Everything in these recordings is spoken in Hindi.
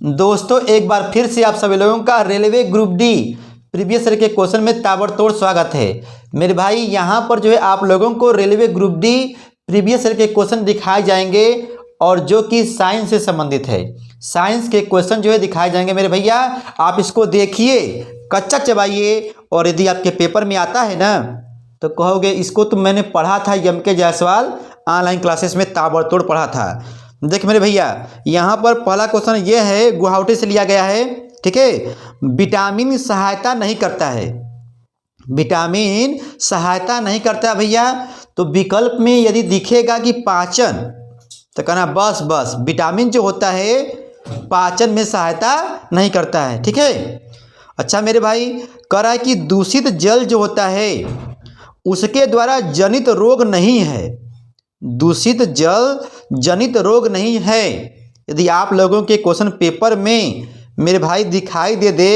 दोस्तों एक बार फिर से आप सभी लोगों का railway group D previous year के क्वेश्चन में ताबड़तोड़ स्वागत है। मेरे भाई यहाँ पर जो है आप लोगों को railway group D previous year के क्वेश्चन दिखाए जाएंगे और जो कि साइंस से संबंधित है। साइंस के क्वेश्चन जो है दिखाए जाएंगे मेरे भैया, आप इसको देखिए, कच्चा चबाइए और यदि आपके पेपर में आता है ना तो कहोगे इसको तो मैंने पढ़ा था एम के जायसवाल ऑनलाइन क्लासेस में, ताबड़तोड़ पढ़ा था। देख मेरे भैया यहाँ पर पहला क्वेश्चन ये है, गुवाहाटी से लिया गया है, ठीक है। विटामिन सहायता नहीं करता है, विटामिन सहायता नहीं करता भैया, तो विकल्प में यदि दिखेगा कि पाचन तो कहना बस बस विटामिन जो होता है पाचन में सहायता नहीं करता है, ठीक है। अच्छा मेरे भाई कह रहा है कि दूषित जल जो होता है उसके द्वारा जनित रोग नहीं है, दूषित जल जनित रोग नहीं है। यदि आप लोगों के क्वेश्चन पेपर में मेरे भाई दिखाई दे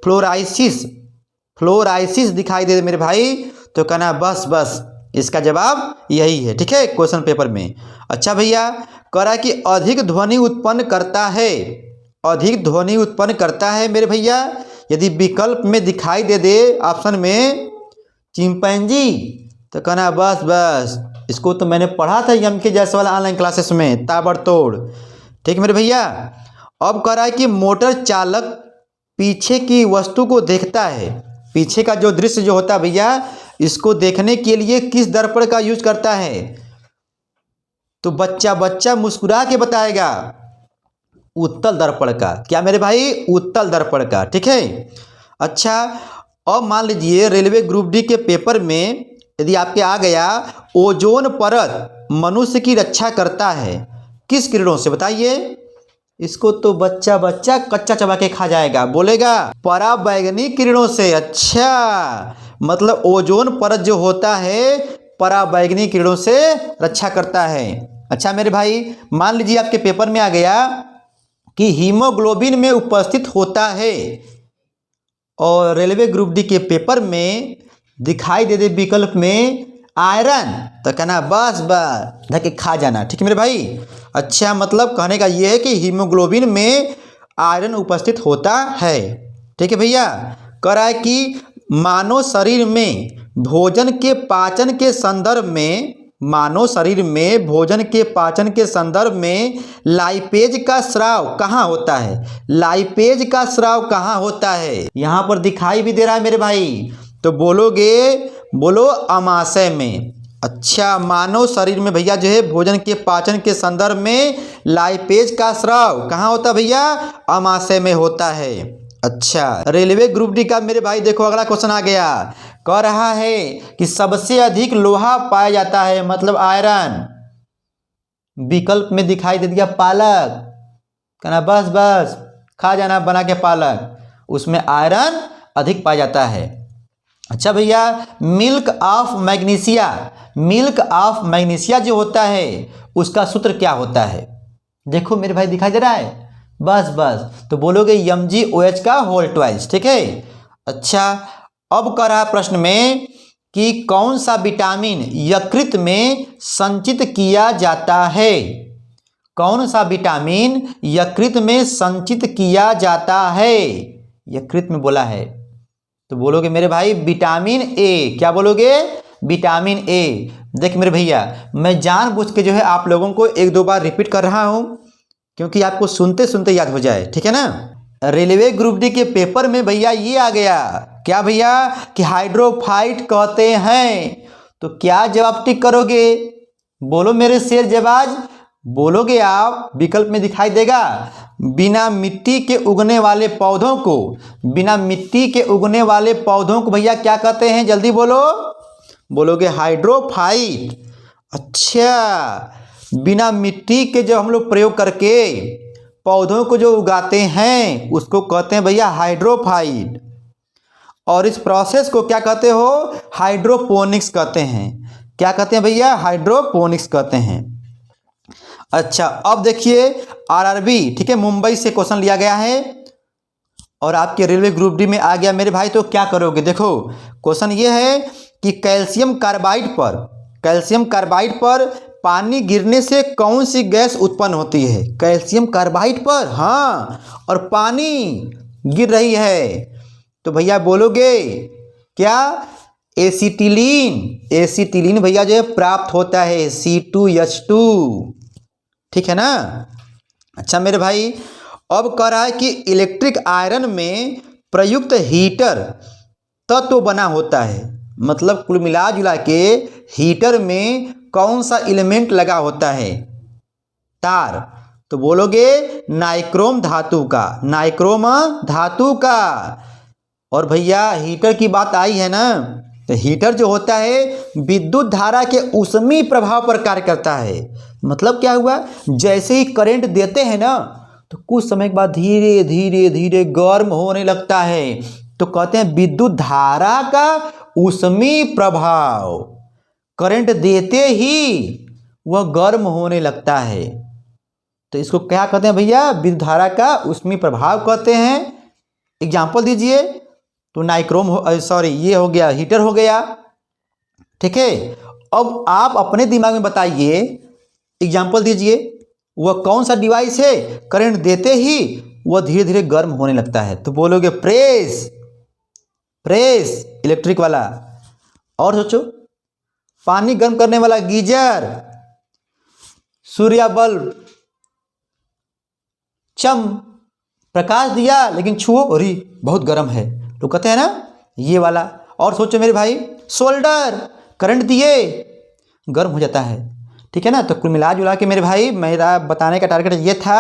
फ्लोराइसिस, फ्लोराइसिस दिखाई दे मेरे भाई तो कहना बस बस इसका जवाब यही है, ठीक है, क्वेश्चन पेपर में। अच्छा भैया कह रहा है कि अधिक ध्वनि उत्पन्न करता है, अधिक ध्वनि उत्पन्न करता है मेरे भैया, यदि विकल्प में दिखाई दे ऑप्शन में चिंपैंजी तो कहना बस बस इसको तो मैंने पढ़ा था एम के जायसवाल ऑनलाइन क्लासेस में, ताबड़तोड़, ठीक मेरे भैया। अब कह रहा है कि मोटर चालक पीछे की वस्तु को देखता है, पीछे का जो दृश्य जो होता है भैया इसको देखने के लिए किस दर्पण का यूज करता है, तो बच्चा बच्चा मुस्कुरा के बताएगा उत्तल दर्पण का। क्या मेरे भाई, उत्तल दर्पण का, ठीक है। अच्छा अब मान लीजिए रेलवे ग्रुप डी के पेपर में यदि आपके आ गया ओजोन परत मनुष्य की रक्षा करता है किस किरणों से, बताइए। इसको तो बच्चा बच्चा कच्चा चबा के खा जाएगा, बोलेगा पराबैंगनी किरणों से। अच्छा मतलब ओजोन परत जो होता है पराबैंगनी किरणों से रक्षा करता है। अच्छा मेरे भाई मान लीजिए आपके पेपर में आ गया कि हीमोग्लोबिन में उपस्थित होता है और रेलवे ग्रुप डी के पेपर में दिखाई दे विकल्प में आयरन तो कहना बस बस धके खा जाना, ठीक है मेरे भाई। अच्छा मतलब कहने का ये है कि हीमोग्लोबिन में आयरन उपस्थित होता है, ठीक है भैया। कह रहा है कि मानव शरीर में भोजन के पाचन के संदर्भ में, मानव शरीर में भोजन के पाचन के संदर्भ में लाइपेज का स्राव कहाँ होता है, लाइपेज का स्राव कहाँ होता है, यहाँ पर दिखाई भी दे रहा है मेरे भाई, तो बोलोगे, बोलो अमाशय में। अच्छा मानव शरीर में भैया जो है भोजन के पाचन के संदर्भ में लाइपेज का स्राव कहाँ होता है भैया, अमाशय में होता है। अच्छा रेलवे ग्रुप डी का मेरे भाई देखो अगला क्वेश्चन आ गया, कह रहा है कि सबसे अधिक लोहा पाया जाता है, मतलब आयरन, विकल्प में दिखाई दे दिया पालक, कहना बस बस खा जाना बना के पालक, उसमें आयरन अधिक पाया जाता है। अच्छा भैया milk of magnesia, milk of magnesia जो होता है उसका सूत्र क्या होता है, देखो मेरे भाई दिखाई दे रहा है, बस बस तो बोलोगे MgOH का होल ट्वाइस, ठीक है। अच्छा अब कह रहा प्रश्न में कि कौन सा विटामिन यकृत में संचित किया जाता है, कौन सा विटामिन यकृत में संचित किया जाता है, यकृत में बोला है तो बोलोगे मेरे भाई विटामिन ए, क्या बोलोगे, विटामिन ए। देख मेरे भैया मैं जानबूझ के जो है आप लोगों को एक दो बार रिपीट कर रहा हूं क्योंकि आपको सुनते सुनते याद हो जाए, ठीक है ना। रेलवे ग्रुप डी के पेपर में भैया ये आ गया, क्या भैया कि हाइड्रोफाइट कहते हैं, तो क्या जवाब टिक करोगे, बोलो मेरे शेर जवाब, बोलोगे आप, विकल्प में दिखाई देगा बिना मिट्टी के उगने वाले पौधों को, बिना मिट्टी के उगने वाले पौधों को भैया क्या कहते हैं, जल्दी बोलो, बोलोगे हाइड्रोफाइट। अच्छा बिना मिट्टी के जो हम लोग प्रयोग करके पौधों को जो उगाते हैं उसको कहते हैं भैया हाइड्रोफाइट, और इस प्रोसेस को क्या कहते हो, हाइड्रोपोनिक्स कहते हैं, क्या कहते हैं भैया, हाइड्रोपोनिक्स कहते हैं। अच्छा अब देखिए आरआरबी, ठीक है, मुंबई से क्वेश्चन लिया गया है और आपके रेलवे ग्रुप डी में आ गया मेरे भाई, तो क्या करोगे, देखो क्वेश्चन ये है कि कैल्शियम कार्बाइड पर, कैल्शियम कार्बाइड पर पानी गिरने से कौन सी गैस उत्पन्न होती है? कैल्शियम कार्बाइड पर। हाँ, और पानी गिर रही है तो भैया बोलोगे क्या? एसिटिलीन। एसिटिलीन भैया जो है प्राप्त होता है C2H2। ठीक है ना। अच्छा मेरे भाई, अब कह रहा है कि इलेक्ट्रिक आयरन में प्रयुक्त हीटर तत्व बना होता है। मतलब कुल मिला जुला के हीटर में कौन सा एलिमेंट लगा होता है? तार। तो बोलोगे नाइक्रोम धातु का। नाइक्रोम धातु का। और भैया हीटर की बात आई है ना, तो हीटर जो होता है विद्युत धारा के ऊष्मीय प्रभाव पर कार्य करता है। मतलब क्या हुआ, जैसे ही करंट देते हैं ना तो कुछ समय के बाद धीरे धीरे धीरे गर्म होने लगता है। तो कहते हैं विद्युत धारा का ऊष्मीय प्रभाव। करंट देते ही वह गर्म होने लगता है। तो इसको क्या कहते हैं भैया? विद्युत धारा का ऊष्मीय प्रभाव कहते हैं। एग्जाम्पल दीजिए। तो नाइक्रोम सॉरी ये हो गया, हीटर हो गया। ठीक है। अब आप अपने दिमाग में बताइए, एग्जाम्पल दीजिए, वह कौन सा डिवाइस है करंट देते ही वह धीरे धीरे गर्म होने लगता है? तो बोलोगे प्रेस। प्रेस इलेक्ट्रिक वाला। और सोचो, पानी गर्म करने वाला गीजर, सूर्य बल्ब, चम प्रकाश दिया लेकिन छुओ अरे बहुत गर्म है, तो कहते हैं ना ये वाला। और सोचो मेरे भाई, सोल्डर, करंट दिए गर्म हो जाता है। ठीक है ना। तो कुल मिला जुला के मेरे भाई मेरा बताने का टारगेट ये था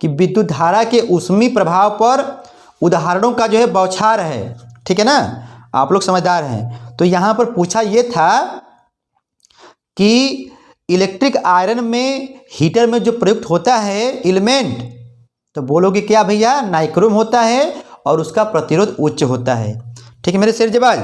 कि विद्युत धारा के ऊष्मीय प्रभाव पर उदाहरणों का जो है बौछार है। ठीक है ना, आप लोग समझदार हैं। तो यहाँ पर पूछा ये था कि इलेक्ट्रिक आयरन में हीटर में जो प्रयुक्त होता है एलिमेंट, तो बोलोगे क्या भैया? नाइक्रोम होता है और उसका प्रतिरोध उच्च होता है। ठीक है मेरे शेर जवाज।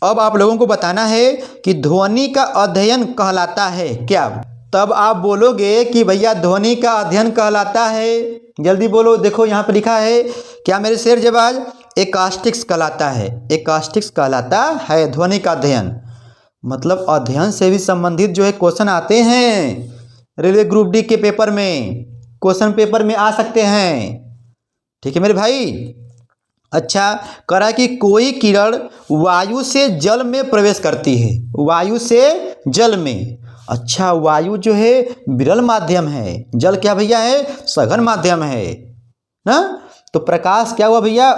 अब आप लोगों को बताना है कि ध्वनि का अध्ययन कहलाता है क्या? तब आप बोलोगे कि भैया ध्वनि का अध्ययन कहलाता है। जल्दी बोलो, देखो यहाँ पे लिखा है क्या मेरे शेर जवाज? एकास्टिक्स कहलाता है। एकास्टिक्स कहलाता है ध्वनि का अध्ययन। मतलब अध्ययन से भी संबंधित जो है क्वेश्चन आते हैं रेलवे ग्रुप डी के पेपर में, क्वेश्चन पेपर में आ सकते हैं। ठीक है मेरे भाई। अच्छा, करा कि कोई किरण वायु से जल में प्रवेश करती है। वायु से जल में। अच्छा, वायु जो है विरल माध्यम है, जल क्या भैया है? सघन माध्यम है ना। तो प्रकाश क्या हुआ भैया?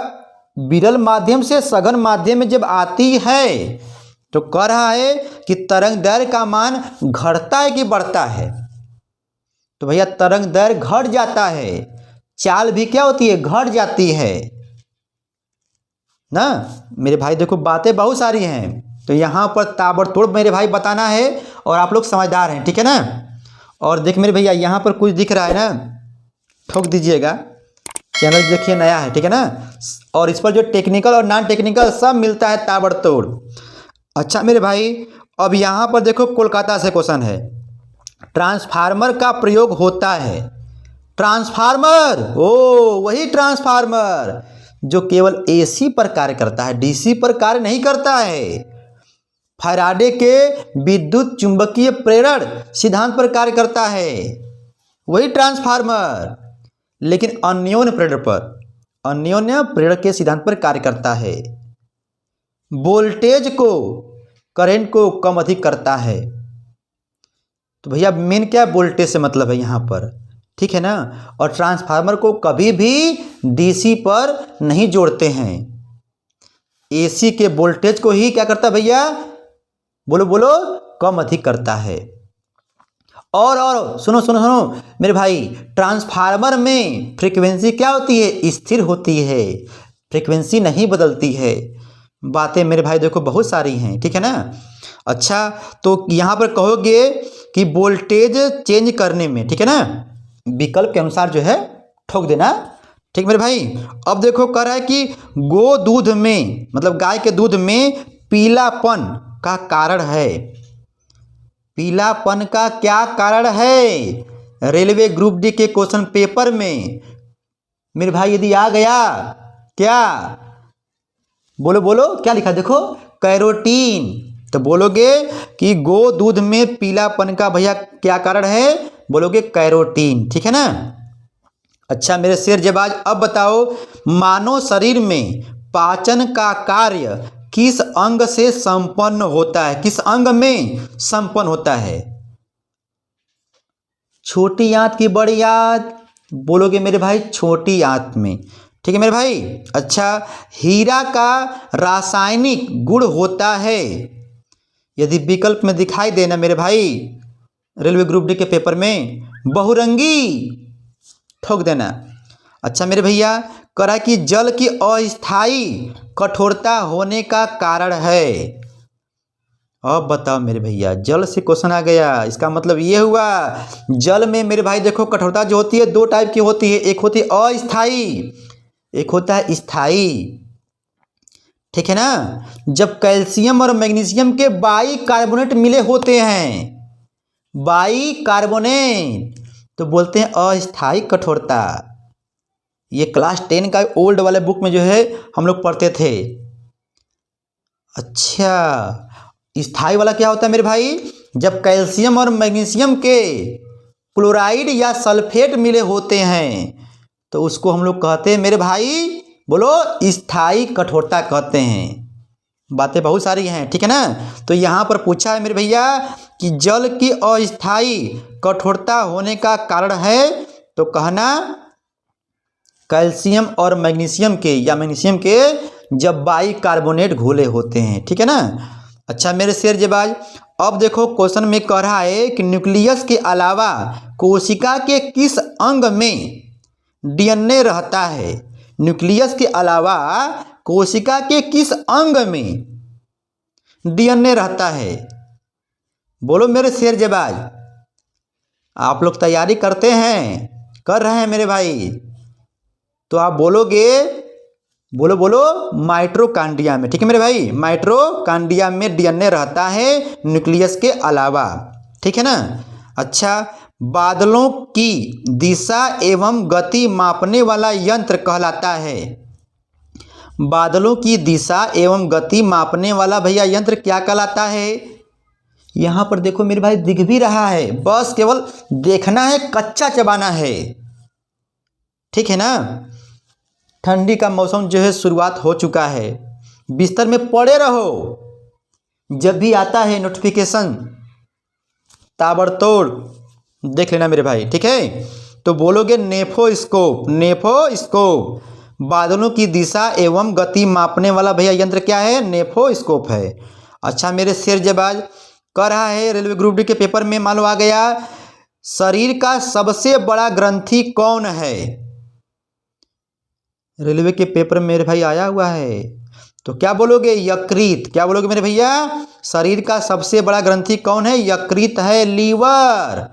विरल माध्यम से सघन माध्यम में जब आती है तो कह रहा है कि तरंग दैर्घ्य का मान घटता है कि बढ़ता है? तो भैया तरंग दैर्घ्य घट जाता है, चाल भी क्या होती है? घट जाती है ना। मेरे भाई देखो बातें बहुत सारी हैं, तो यहाँ पर ताबड़तोड़ मेरे भाई बताना है और आप लोग समझदार हैं। ठीक है ना। और देख मेरे भैया यहाँ पर कुछ दिख रहा है ना, ठोक दीजिएगा। चैनल देखिए नया है, ठीक है ना। और इस पर जो टेक्निकल और नॉन टेक्निकल सब मिलता है ताबड़तोड़। अच्छा मेरे भाई, अब यहाँ पर देखो कोलकाता से क्वेश्चन है। ट्रांसफार्मर का प्रयोग होता है। ट्रांसफार्मर, ओ वही ट्रांसफार्मर जो केवल एसी पर कार्य करता है, डीसी पर कार्य नहीं करता है। फैराडे के विद्युत चुंबकीय प्रेरण सिद्धांत पर कार्य करता है, वही ट्रांसफार्मर, लेकिन अन्योन्य प्रेरण पर, अन्योन्य प्रेरण के सिद्धांत पर कार्य करता है। वोल्टेज को, करंट को कम अधिक करता है। तो भैया मेन क्या वोल्टेज से मतलब है यहाँ पर, ठीक है ना। और ट्रांसफार्मर को कभी भी डीसी पर नहीं जोड़ते हैं, एसी के वोल्टेज को ही क्या करता है भैया? बोलो बोलो, कम अधिक करता है। और सुनो सुनो सुनो मेरे भाई, ट्रांसफार्मर में फ्रीक्वेंसी क्या होती है? स्थिर होती है, फ्रीक्वेंसी नहीं बदलती है। बातें मेरे भाई देखो बहुत सारी हैं, ठीक है ना। अच्छा, तो यहाँ पर कहोगे कि वोल्टेज चेंज करने में, ठीक है ना, विकल्प के अनुसार जो है ठोक देना। ठीक मेरे भाई। अब देखो कह रहा है कि गो दूध में, मतलब गाय के दूध में पीलापन का कारण है। पीलापन का क्या कारण है? रेलवे ग्रुप डी के क्वेश्चन पेपर में मेरे भाई यदि आ गया, क्या बोलो बोलो क्या लिखा? देखो कैरोटीन, तो बोलोगे कि गो दूध में पीलापन का भैया क्या कारण है, बोलोगे कैरोटीन। ठीक है ना। अच्छा मेरे शेर जबाज, अब बताओ मानव शरीर में पाचन का कार्य किस अंग से संपन्न होता है, किस अंग में संपन्न होता है? छोटी आंत की बड़ी आंत, बोलोगे मेरे भाई छोटी आंत में। ठीक है मेरे भाई। अच्छा हीरा का रासायनिक गुण होता है, यदि विकल्प में दिखाई देना मेरे भाई रेलवे ग्रुप डी के पेपर में, बहुरंगी, ठोक देना। अच्छा मेरे भैया करा कि जल की अस्थायी कठोरता होने का कारण है। अब बताओ मेरे भैया, जल से क्वेश्चन आ गया, इसका मतलब ये हुआ जल में मेरे भाई देखो कठोरता जो होती है दो टाइप की होती है, एक होती है अस्थायी, एक होता है स्थायी। ठीक है ना। जब कैल्शियम और मैग्नीशियम के बाइकार्बोनेट मिले होते हैं, बाइकार्बोनेट, तो बोलते हैं अस्थायी कठोरता। ये क्लास 10 का ओल्ड वाले बुक में जो है हम लोग पढ़ते थे। अच्छा स्थायी वाला क्या होता है मेरे भाई, जब कैल्शियम और मैग्नीशियम के क्लोराइड या सल्फेट मिले होते हैं तो उसको हम लोग कहते हैं मेरे भाई, बोलो स्थायी कठोरता कहते हैं। बातें बहुत सारी हैं। ठीक है ना। तो यहाँ पर पूछा है मेरे भैया कि जल की अस्थायी कठोरता होने का कारण है, तो कहना कैल्शियम और मैग्नीशियम के या मैग्नीशियम के जब बाइकार्बोनेट घुले होते हैं। ठीक है ना। अच्छा मेरे शेर जबाज, अब देखो क्वेश्चन में कह रहा है कि न्यूक्लियस के अलावा कोशिका के किस अंग में डीएनए रहता है, न्यूक्लियस के अलावा कोशिका के किस अंग में डीएनए रहता है? बोलो मेरे शेर जबाज, आप लोग तैयारी करते हैं, कर रहे हैं मेरे भाई, तो आप बोलोगे, बोलो बोलो माइटोकॉन्ड्रिया में। ठीक है मेरे भाई, माइटोकॉन्ड्रिया में डीएनए रहता है न्यूक्लियस के अलावा। ठीक है ना। अच्छा बादलों की दिशा एवं गति मापने वाला यंत्र कहलाता है, बादलों की दिशा एवं गति मापने वाला भैया यंत्र क्या कहलाता है? यहाँ पर देखो मेरे भाई दिख भी रहा है, बस केवल देखना है, कच्चा चबाना है। ठीक है ना। ठंडी का मौसम जो है शुरुआत हो चुका है, बिस्तर में पड़े रहो, जब भी आता है नोटिफिकेशन ताबड़तोड़ देख लेना मेरे भाई। ठीक है। तो बोलोगे नेफोस्कोप, नेफोस्कोप, बादलों की दिशा एवं गति मापने वाला भैया यंत्र क्या है? नेफोस्कोप है। अच्छा मेरे शेर जबाज कह रहा है रेलवे ग्रुप डी के पेपर में मान लो आ गया, शरीर का सबसे बड़ा ग्रंथि कौन है? रेलवे के पेपर में मेरे भाई आया हुआ है, तो क्या बोलोगे? यकृत। क्या बोलोगे मेरे भैया? शरीर का सबसे बड़ा ग्रंथि कौन है? यकृत है, लीवर।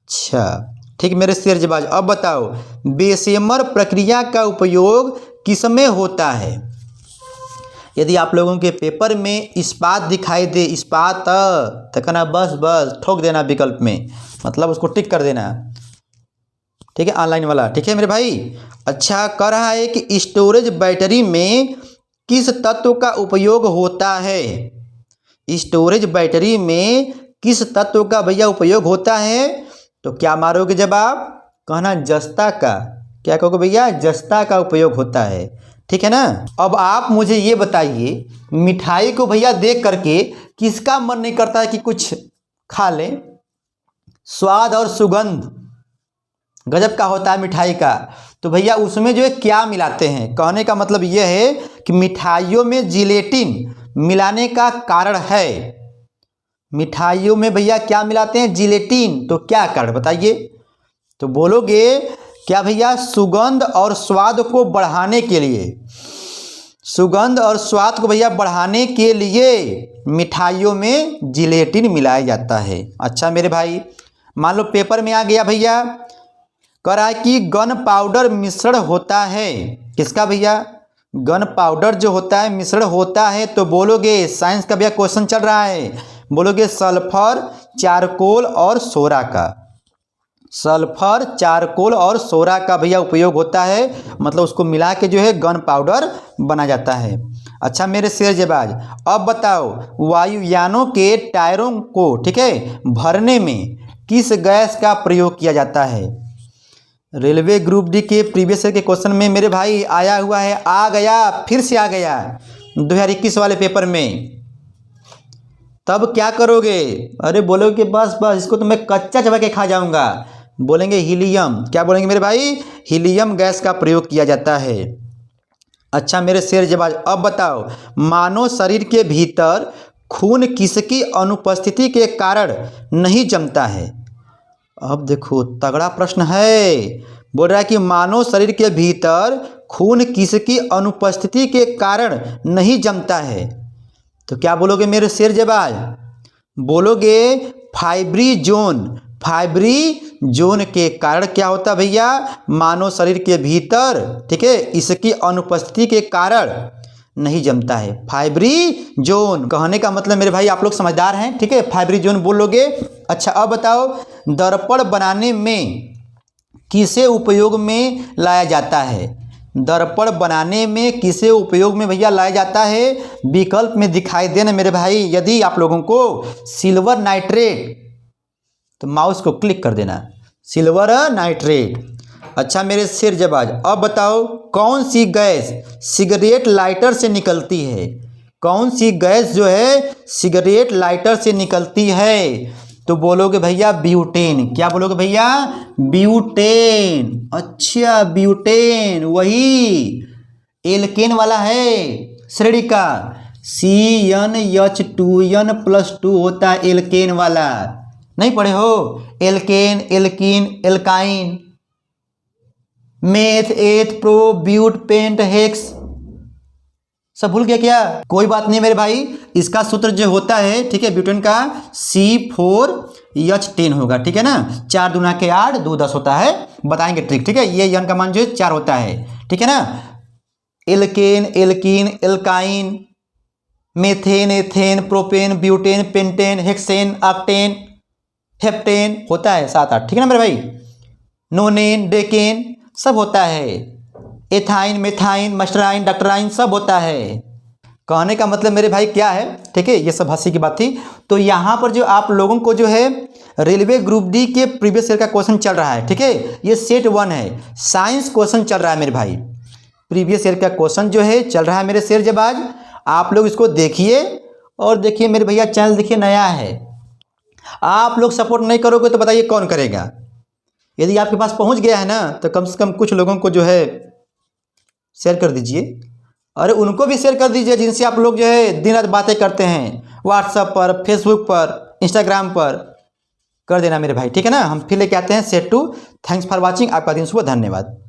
अच्छा ठीक मेरे शेर जबाज, अब बताओ बेसेमर प्रक्रिया का उपयोग किसमें होता है? यदि आप लोगों के पेपर में इस्पात दिखाई दे, इस्पात, तो कहना बस बस ठोक देना विकल्प में, मतलब उसको टिक कर देना। ठीक है ऑनलाइन वाला। ठीक है मेरे भाई। अच्छा कह रहा है कि स्टोरेज बैटरी में किस तत्व का उपयोग होता है? स्टोरेज बैटरी में किस तत्व का भैया उपयोग होता है? तो क्या मारोगे जवाब? कहना जस्ता का। क्या कहोगे भैया? जस्ता का उपयोग होता है। ठीक है ना। अब आप मुझे ये बताइए, मिठाई को भैया देख करके किसका मन नहीं करता है कि कुछ खा लें? स्वाद और सुगंध गजब का होता है मिठाई का, तो भैया उसमें जो है क्या मिलाते हैं? कहने का मतलब यह है कि मिठाइयों में जिलेटिन मिलाने का कारण है। मिठाइयों में भैया क्या मिलाते हैं? जिलेटिन। तो क्या कारण बताइए? तो बोलोगे क्या भैया? सुगंध और स्वाद को बढ़ाने के लिए, सुगंध और स्वाद को भैया बढ़ाने के लिए मिठाइयों में जिलेटिन मिलाया जाता है। अच्छा मेरे भाई मान लो पेपर में आ गया भैया, कह रहा है कि गन पाउडर मिश्रण होता है किसका भैया? गन पाउडर जो होता है मिश्रण होता है, तो बोलोगे साइंस का भैया क्वेश्चन चल रहा है, बोलोगे सल्फर, चारकोल और सोरा का। सल्फर, चारकोल और सोरा का भैया उपयोग होता है, मतलब उसको मिला के जो है गन पाउडर बना जाता है। अच्छा मेरे शेरजेबाज, अब बताओ वायुयानों के टायरों को, ठीक है, भरने में किस गैस का प्रयोग किया जाता है? रेलवे ग्रुप डी के प्रीवियस ईयर के क्वेश्चन में मेरे भाई आया हुआ है, आ गया, फिर से आ गया 2021 वाले पेपर में। तब क्या करोगे? अरे बोलोगे बस बस इसको तो मैं कच्चा चबा के खा जाऊंगा। बोलेंगे हीलियम। क्या बोलेंगे मेरे भाई? हीलियम गैस का प्रयोग किया जाता है। अच्छा मेरे शेरजबाज, अब बताओ मानव शरीर के भीतर खून किसकी अनुपस्थिति के कारण नहीं जमता है? अब देखो तगड़ा प्रश्न है। बोल रहा है कि मानव शरीर के भीतर खून किसकी अनुपस्थिति के कारण नहीं जमता है। तो क्या बोलोगे मेरे शेरजबाज? बोलोगे फाइब्रिजोन। फाइब्रिजोन के कारण क्या होता भैया? मानव शरीर के भीतर, ठीक है, इसकी अनुपस्थिति के कारण नहीं जमता है। फाइब्रिजोन कहने का मतलब मेरे भाई आप लोग समझदार हैं, ठीक है, फाइब्रिजोन बोलोगे। अच्छा अब बताओ दर्पण बनाने में किसे उपयोग में लाया जाता है? दर्पण बनाने में किसे उपयोग में भैया लाया जाता है? विकल्प में दिखाई देना मेरे भाई। यदि आप लोगों को सिल्वर नाइट्रेट, तो माउस को क्लिक कर देना, सिल्वर नाइट्रेट। अच्छा मेरे शेरजबाज, अब बताओ कौन सी गैस सिगरेट लाइटर से निकलती है? कौन सी गैस जो है सिगरेट लाइटर से निकलती है? तो बोलोगे भैया ब्यूटेन। क्या बोलोगे भैया? ब्यूटेन। अच्छा ब्यूटेन वही एल्केन वाला है श्रेणी का, CnH2n+2 होता है एल्केन वाला। नहीं पढ़े हो? एल्केन, एल्कीन, एल्काइन, मेथ, एथ, प्रो, ब्यूट, पेंट, हेक्स, सब भूल गया क्या? कोई बात नहीं मेरे भाई, इसका सूत्र जो होता है, ठीक है, ब्यूटेन का C4H10 होगा, ठीक है ना। 4 दूना के 8, 2 10 होता है, बताएंगे ट्रिक, ठीक है। ये यन का मान जो 4 होता है, ठीक है ना। Alkane, alkene, alkyne, methane, ethane, propane, butane, pentane, hexane, octane, heptane होता है 7 8, ठीक है ना मेरे भाई। नोनेन, डेकेन सब होता है, एथाइन, मेथाइन, मस्टराइन, डक्टराइन सब होता है। कहने का मतलब मेरे भाई क्या है, ठीक है, ये सब हंसी की बात थी। तो यहाँ पर जो आप लोगों को जो है रेलवे ग्रुप डी के प्रीवियस ईयर का क्वेश्चन चल रहा है, ठीक है, ये सेट 1 है, साइंस क्वेश्चन चल रहा है मेरे भाई। प्रीवियस ईयर का क्वेश्चन जो है चल रहा है मेरे शेरजबाज, आप लोग इसको देखिए। और देखिए मेरे भैया चैनल देखिए नया है, आप लोग सपोर्ट नहीं करोगे तो बताइए कौन करेगा। यदि आपके पास पहुंच गया है ना, तो कम से कम कुछ लोगों को जो है शेयर कर दीजिए। अरे उनको भी शेयर कर दीजिए जिनसे आप लोग जो है दिन रात बातें करते हैं, व्हाट्सएप पर, फेसबुक पर, इंस्टाग्राम पर कर देना मेरे भाई, ठीक है ना। हम फिर लेके आते हैं सेट 2। Thanks for watching. आपका दिन शुभ, धन्यवाद।